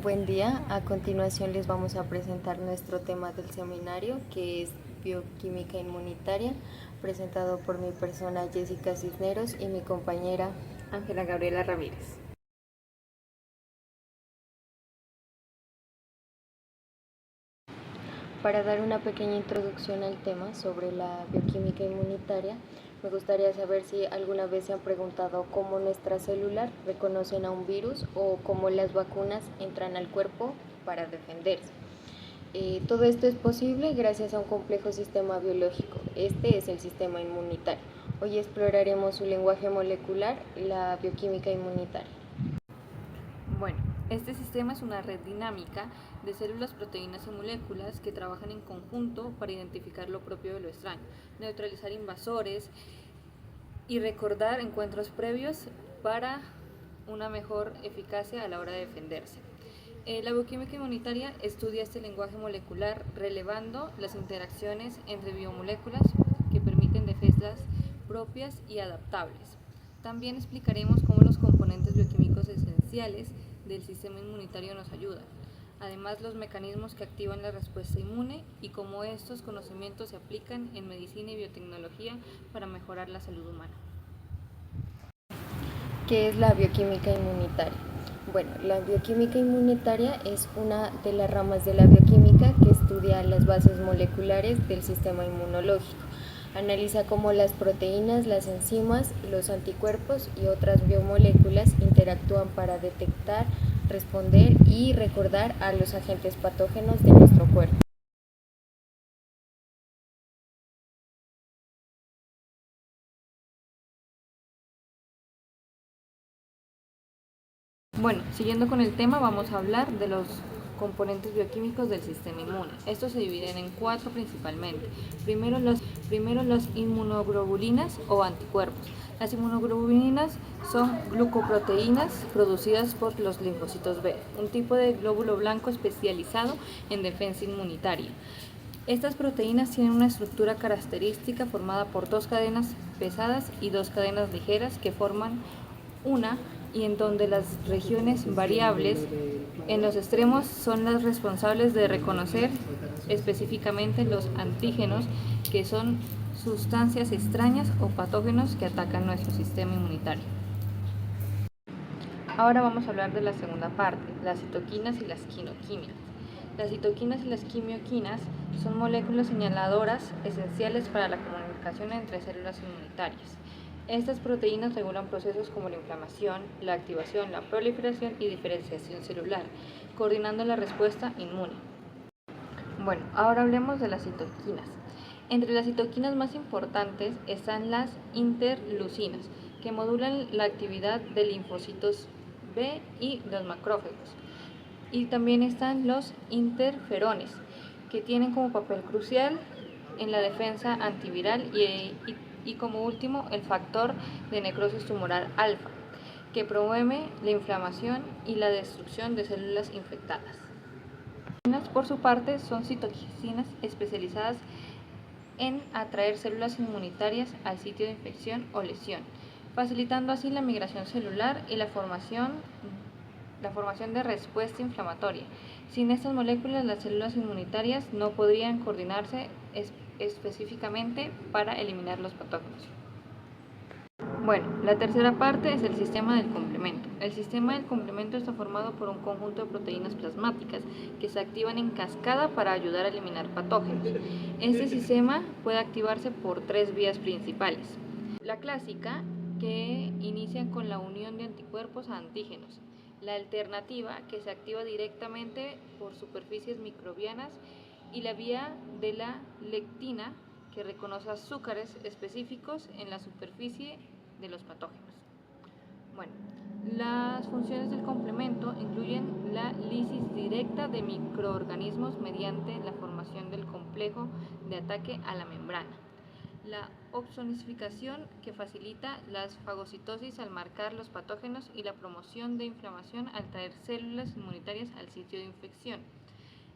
Buen día, a continuación les vamos a presentar nuestro tema del seminario, que es bioquímica inmunitaria, presentado por mi persona Jessica Cisneros y mi compañera Ángela Gabriela Ramírez. Para dar una pequeña introducción al tema sobre la bioquímica inmunitaria, me gustaría saber si alguna vez se han preguntado cómo nuestra célula reconocen a un virus o cómo las vacunas entran al cuerpo para defenderse. Todo esto es posible gracias a un complejo sistema biológico. Este es el sistema inmunitario. Hoy exploraremos su lenguaje molecular, la bioquímica inmunitaria. Bueno, este sistema es una red dinámica de células, proteínas y moléculas que trabajan en conjunto para identificar lo propio de lo extraño, neutralizar invasores y recordar encuentros previos para una mejor eficacia a la hora de defenderse. La bioquímica inmunitaria estudia este lenguaje molecular relevando las interacciones entre biomoléculas que permiten defensas propias y adaptables. También explicaremos cómo los componentes bioquímicos esenciales del sistema inmunitario nos ayudan, además los mecanismos que activan la respuesta inmune y cómo estos conocimientos se aplican en medicina y biotecnología para mejorar la salud humana. ¿Qué es la bioquímica inmunitaria? Bueno, la bioquímica inmunitaria es una de las ramas de la bioquímica que estudia las bases moleculares del sistema inmunológico. Analiza cómo las proteínas, las enzimas, los anticuerpos y otras biomoléculas interactúan para detectar, responder y recordar a los agentes patógenos de nuestro cuerpo. Bueno, siguiendo con el tema, vamos a hablar de los componentes bioquímicos del sistema inmune. Estos se dividen en 4 principalmente. Primero las inmunoglobulinas o anticuerpos. Las inmunoglobulinas son glucoproteínas producidas por los linfocitos B, un tipo de glóbulo blanco especializado en defensa inmunitaria. Estas proteínas tienen una estructura característica formada por 2 cadenas pesadas y 2 cadenas ligeras que forman una y en donde las regiones variables en los extremos son las responsables de reconocer específicamente los antígenos, que son sustancias extrañas o patógenos que atacan nuestro sistema inmunitario. Ahora vamos a hablar de la segunda parte, las citoquinas y las quinoquinas. Las citoquinas y las quimioquinas son moléculas señaladoras esenciales para la comunicación entre células inmunitarias. Estas proteínas regulan procesos como la inflamación, la activación, la proliferación y diferenciación celular, coordinando la respuesta inmune. Bueno, ahora hablemos de las citoquinas. Entre las citoquinas más importantes están las interleucinas, que modulan la actividad de linfocitos B y los macrófagos. Y también están los interferones, que tienen como papel crucial en la defensa antiviral y como último el factor de necrosis tumoral alfa, que promueve la inflamación y la destrucción de células infectadas. Por su parte, son citoquinas especializadas en atraer células inmunitarias al sitio de infección o lesión, facilitando así la migración celular y la formación de respuesta inflamatoria. Sin estas moléculas, las células inmunitarias no podrían coordinarse específicamente para eliminar los patógenos. Bueno, la tercera parte es el sistema del complemento. El sistema del complemento está formado por un conjunto de proteínas plasmáticas que se activan en cascada para ayudar a eliminar patógenos. Este sistema puede activarse por 3 vías principales. La clásica, que inicia con la unión de anticuerpos a antígenos. La alternativa, que se activa directamente por superficies microbianas. Y la vía de la lectina, que reconoce azúcares específicos en la superficie de los patógenos. Bueno, las funciones del complemento incluyen la lisis directa de microorganismos mediante la formación del complejo de ataque a la membrana, la opsonificación, que facilita la fagocitosis al marcar los patógenos, y la promoción de inflamación al traer células inmunitarias al sitio de infección.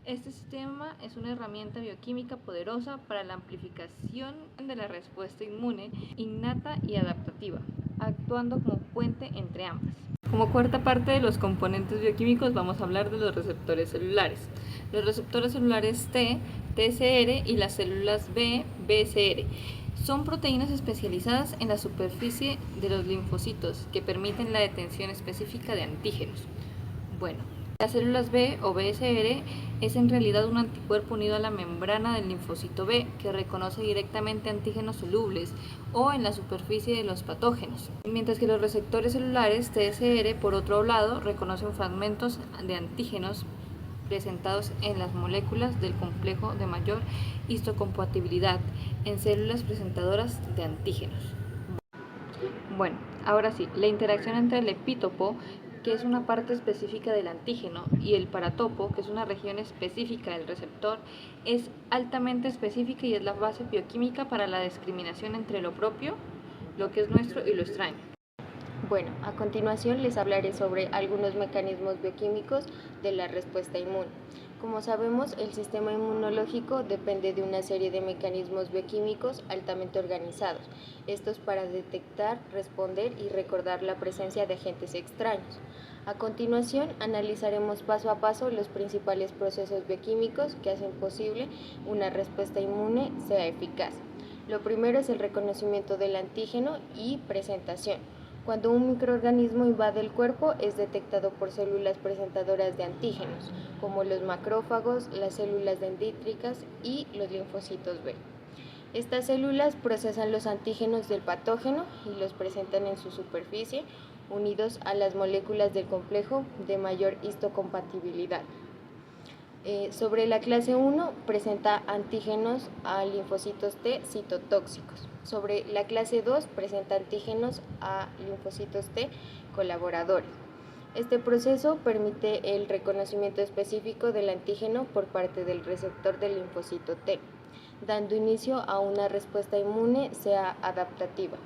Este sistema es una herramienta bioquímica poderosa para la amplificación de la respuesta inmune innata y adaptativa, actuando como puente entre ambas. Como cuarta parte de los componentes bioquímicos vamos a hablar de los receptores celulares. Los receptores celulares T, TCR y las células B, BCR son proteínas especializadas en la superficie de los linfocitos que permiten la detención específica de antígenos. Bueno, las células B o BCR es en realidad un anticuerpo unido a la membrana del linfocito B que reconoce directamente antígenos solubles o en la superficie de los patógenos, mientras que los receptores celulares TSR, por otro lado, reconocen fragmentos de antígenos presentados en las moléculas del complejo de mayor histocompatibilidad en células presentadoras de antígenos. Bueno, ahora sí, la interacción entre el epítopo, que es una parte específica del antígeno, y el paratopo, que es una región específica del receptor, es altamente específica y es la base bioquímica para la discriminación entre lo propio, lo que es nuestro, y lo extraño. Bueno, a continuación les hablaré sobre algunos mecanismos bioquímicos de la respuesta inmune. Como sabemos, el sistema inmunológico depende de una serie de mecanismos bioquímicos altamente organizados, estos para detectar, responder y recordar la presencia de agentes extraños. A continuación, analizaremos paso a paso los principales procesos bioquímicos que hacen posible una respuesta inmune sea eficaz. Lo primero es el reconocimiento del antígeno y presentación. Cuando un microorganismo invade el cuerpo, es detectado por células presentadoras de antígenos, como los macrófagos, las células dendríticas y los linfocitos B. Estas células procesan los antígenos del patógeno y los presentan en su superficie, unidos a las moléculas del complejo de mayor histocompatibilidad. Sobre la clase 1 presenta antígenos a linfocitos T citotóxicos. Sobre la clase 2 presenta antígenos a linfocitos T colaboradores. Este proceso permite el reconocimiento específico del antígeno por parte del receptor del linfocito T, dando inicio a una respuesta inmune sea adaptativa.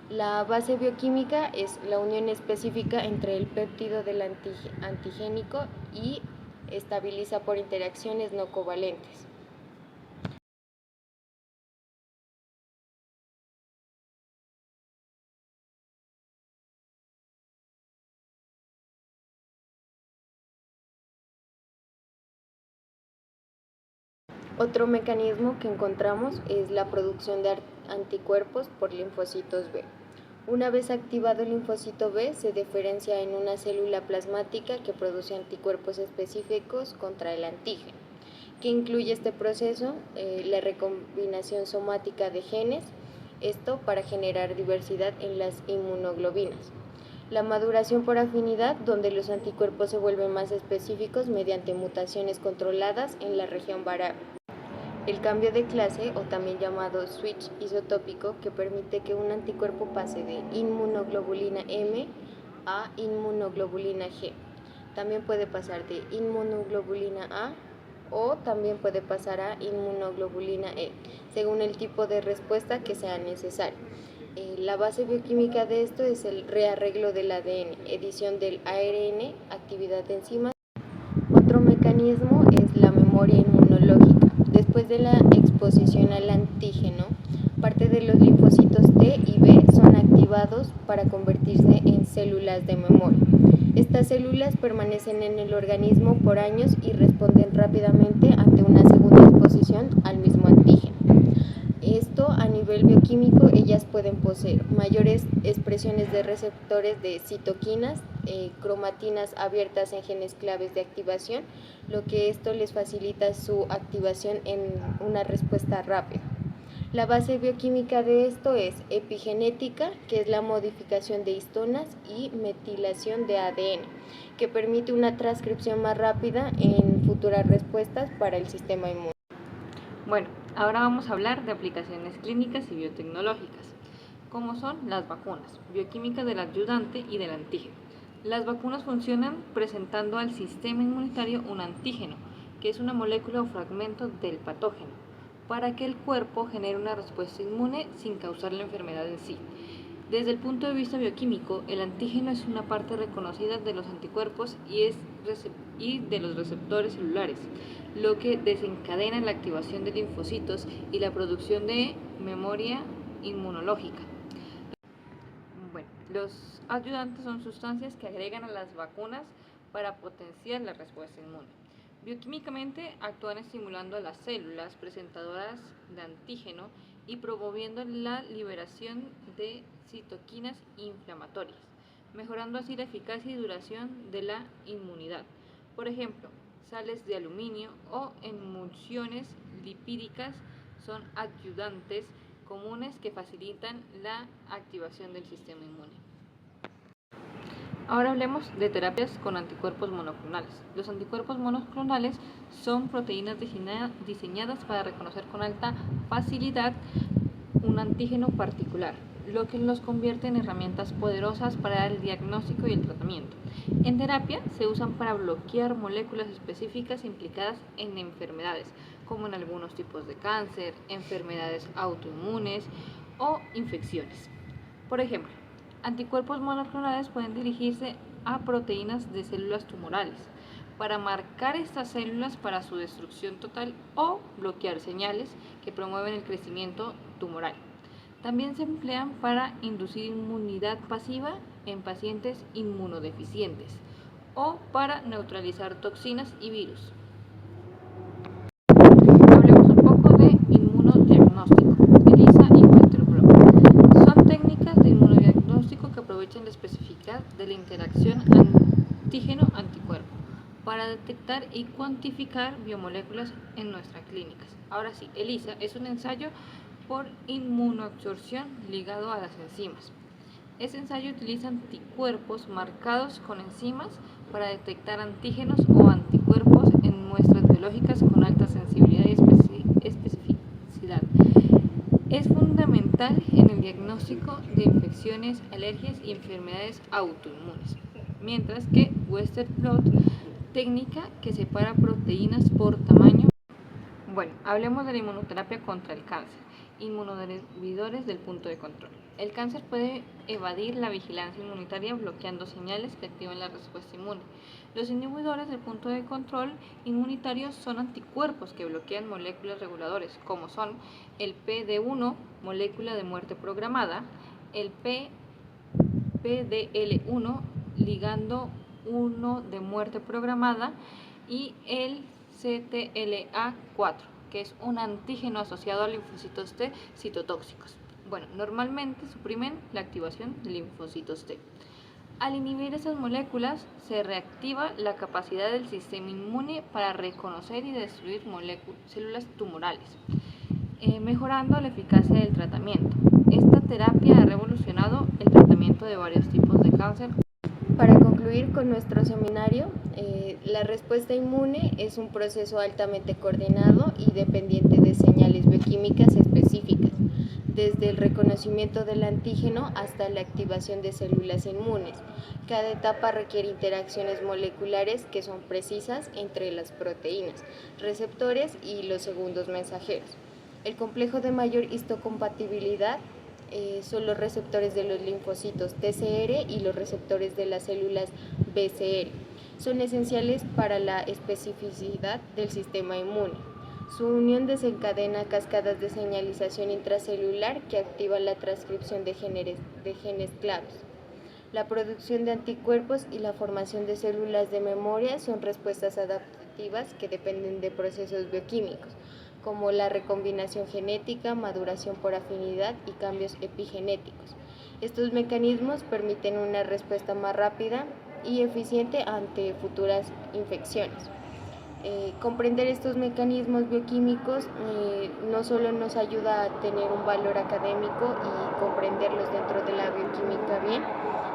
La base bioquímica es la unión específica entre el péptido del antigénico y estabiliza por interacciones no covalentes. Otro mecanismo que encontramos es la producción de anticuerpos por linfocitos B. Una vez activado el linfocito B, se diferencia en una célula plasmática que produce anticuerpos específicos contra el antígeno. ¿Qué incluye este proceso? La recombinación somática de genes, esto para generar diversidad en las inmunoglobinas. La maduración por afinidad, donde los anticuerpos se vuelven más específicos mediante mutaciones controladas en la región variable. El cambio de clase, o también llamado switch isotópico, que permite que un anticuerpo pase de inmunoglobulina M a inmunoglobulina G. También puede pasar de inmunoglobulina A o también puede pasar a inmunoglobulina E, según el tipo de respuesta que sea necesario. La base bioquímica de esto es el rearreglo del ADN, edición del ARN, actividad de enzimas. Otro mecanismo es la memoria inmunológica. Después de la exposición al antígeno, parte de los linfocitos T y B son activados para convertirse en células de memoria. Estas células permanecen en el organismo por años y responden rápidamente ante una segunda exposición al mismo antígeno. Esto, a nivel bioquímico, ellas pueden poseer mayores expresiones de receptores de citoquinas, cromatinas abiertas en genes claves de activación, lo que esto les facilita su activación en una respuesta rápida. La base bioquímica de esto es epigenética, que es la modificación de histonas, y metilación de ADN, que permite una transcripción más rápida en futuras respuestas para el sistema inmune. Bueno, ahora vamos a hablar de aplicaciones clínicas y biotecnológicas, como son las vacunas, bioquímica del ayudante y del antígeno. Las vacunas funcionan presentando al sistema inmunitario un antígeno, que es una molécula o fragmento del patógeno, para que el cuerpo genere una respuesta inmune sin causar la enfermedad en sí. Desde el punto de vista bioquímico, el antígeno es una parte reconocida de los anticuerpos y de los receptores celulares, lo que desencadena la activación de linfocitos y la producción de memoria inmunológica. Bueno, Los ayudantes son sustancias que agregan a las vacunas para potenciar la respuesta inmune. Bioquímicamente actúan estimulando a las células presentadoras de antígeno y promoviendo la liberación de citoquinas inflamatorias, mejorando así la eficacia y duración de la inmunidad. Por ejemplo, sales de aluminio o emulsiones lipídicas son ayudantes comunes que facilitan la activación del sistema inmune. Ahora hablemos de terapias con anticuerpos monoclonales. Los anticuerpos monoclonales son proteínas diseñadas para reconocer con alta facilidad un antígeno particular, lo que los convierte en herramientas poderosas para el diagnóstico y el tratamiento. En terapia se usan para bloquear moléculas específicas implicadas en enfermedades, como en algunos tipos de cáncer, enfermedades autoinmunes o infecciones. Por ejemplo, anticuerpos monoclonales pueden dirigirse a proteínas de células tumorales para marcar estas células para su destrucción total o bloquear señales que promueven el crecimiento tumoral. También se emplean para inducir inmunidad pasiva en pacientes inmunodeficientes o para neutralizar toxinas y virus. Hablemos un poco de inmunodiagnóstico. ELISA y Walter Block son técnicas de inmunodiagnóstico que aprovechan la especificidad de la interacción antígeno-anticuerpo para detectar y cuantificar biomoléculas en nuestras clínicas. Ahora sí, ELISA es un ensayo por inmunoabsorción ligado a las enzimas. Este ensayo utiliza anticuerpos marcados con enzimas para detectar antígenos o anticuerpos en muestras biológicas con alta sensibilidad y especificidad. Es fundamental en el diagnóstico de infecciones, alergias y enfermedades autoinmunes, mientras que Western blot, técnica que separa proteínas por tamaño. Bueno, hablemos de la inmunoterapia contra el cáncer. Inmunoderbidores del punto de control. El cáncer puede evadir la vigilancia inmunitaria bloqueando señales que activan la respuesta inmune. Los inhibidores del punto de control inmunitario son anticuerpos que bloquean moléculas reguladoras, como son el PD-1, molécula de muerte programada, el PDL-1, ligando 1 de muerte programada, y el CTLA-4, que es un antígeno asociado a linfocitos T citotóxicos. Bueno, normalmente suprimen la activación de linfocitos T. Al inhibir esas moléculas, se reactiva la capacidad del sistema inmune para reconocer y destruir células tumorales, mejorando la eficacia del tratamiento. Esta terapia ha revolucionado el tratamiento de varios tipos de cáncer. Para concluir con nuestro seminario, la respuesta inmune es un proceso altamente coordinado y dependiente de señales bioquímicas específicas, desde el reconocimiento del antígeno hasta la activación de células inmunes. Cada etapa requiere interacciones moleculares que son precisas entre las proteínas, receptores y los segundos mensajeros. El complejo de mayor histocompatibilidad son los receptores de los linfocitos TCR y los receptores de las células BCR. Son esenciales para la especificidad del sistema inmune. Su unión desencadena cascadas de señalización intracelular que activan la transcripción de genes claves. La producción de anticuerpos y la formación de células de memoria son respuestas adaptativas que dependen de procesos bioquímicos, como la recombinación genética, maduración por afinidad y cambios epigenéticos. Estos mecanismos permiten una respuesta más rápida y eficiente ante futuras infecciones. Comprender estos mecanismos bioquímicos no solo nos ayuda a tener un valor académico y comprenderlos dentro de la bioquímica bien,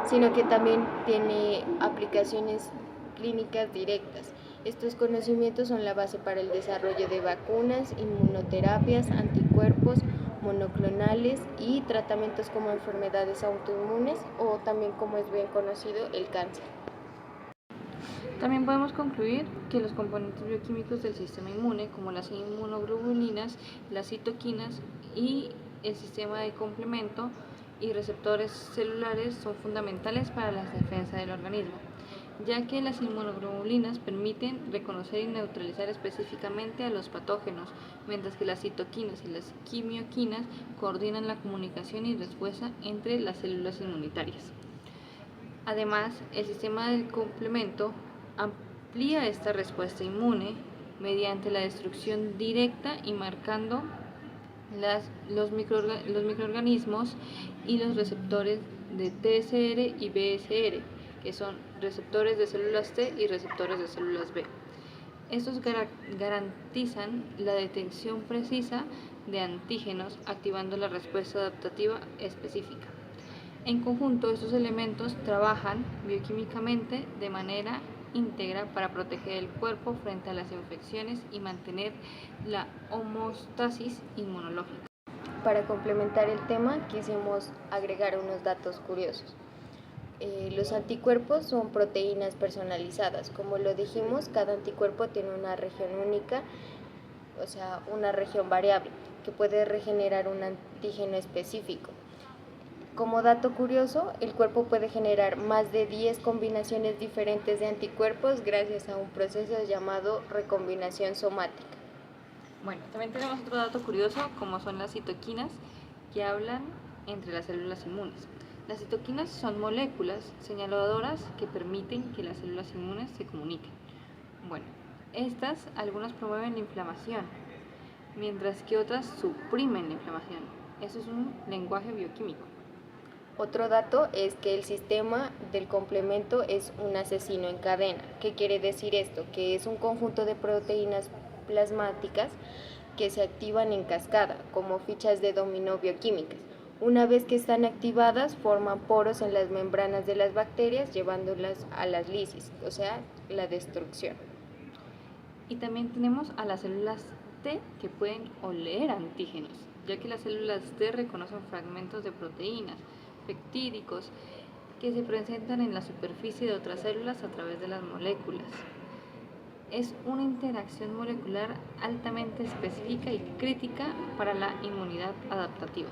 sino que también tiene aplicaciones clínicas directas. Estos conocimientos son la base para el desarrollo de vacunas, inmunoterapias, anticuerpos, monoclonales y tratamientos como enfermedades autoinmunes o también, como es bien conocido, el cáncer. También podemos concluir que los componentes bioquímicos del sistema inmune, como las inmunoglobulinas, las citoquinas y el sistema de complemento y receptores celulares, son fundamentales para la defensa del organismo, ya que las inmunoglobulinas permiten reconocer y neutralizar específicamente a los patógenos, mientras que las citoquinas y las quimioquinas coordinan la comunicación y respuesta entre las células inmunitarias. Además, el sistema del complemento amplía esta respuesta inmune mediante la destrucción directa y marcando los microorganismos y los receptores de TSR y BSR, que son receptores de células T y receptores de células B. Estos garantizan la detección precisa de antígenos, activando la respuesta adaptativa específica. En conjunto, estos elementos trabajan bioquímicamente de manera íntegra para proteger el cuerpo frente a las infecciones y mantener la homeostasis inmunológica. Para complementar el tema, quisimos agregar unos datos curiosos. Los anticuerpos son proteínas personalizadas. Como lo dijimos, cada anticuerpo tiene una región única, o sea, una región variable, que puede regenerar un antígeno específico. Como dato curioso, el cuerpo puede generar más de 10 combinaciones diferentes de anticuerpos gracias a un proceso llamado recombinación somática. Bueno, también tenemos otro dato curioso, como son las citoquinas, que hablan entre las células inmunes. Las citoquinas son moléculas señaladoras que permiten que las células inmunes se comuniquen. Bueno, algunas promueven la inflamación, mientras que otras suprimen la inflamación. Eso es un lenguaje bioquímico. Otro dato es que el sistema del complemento es un asesino en cadena. ¿Qué quiere decir esto? Que es un conjunto de proteínas plasmáticas que se activan en cascada, como fichas de dominó bioquímicas. Una vez que están activadas, forman poros en las membranas de las bacterias, llevándolas a la lisis, o sea, la destrucción. Y también tenemos a las células T que pueden oler antígenos, ya que las células T reconocen fragmentos de proteínas, peptídicos, que se presentan en la superficie de otras células a través de las moléculas. Es una interacción molecular altamente específica y crítica para la inmunidad adaptativa.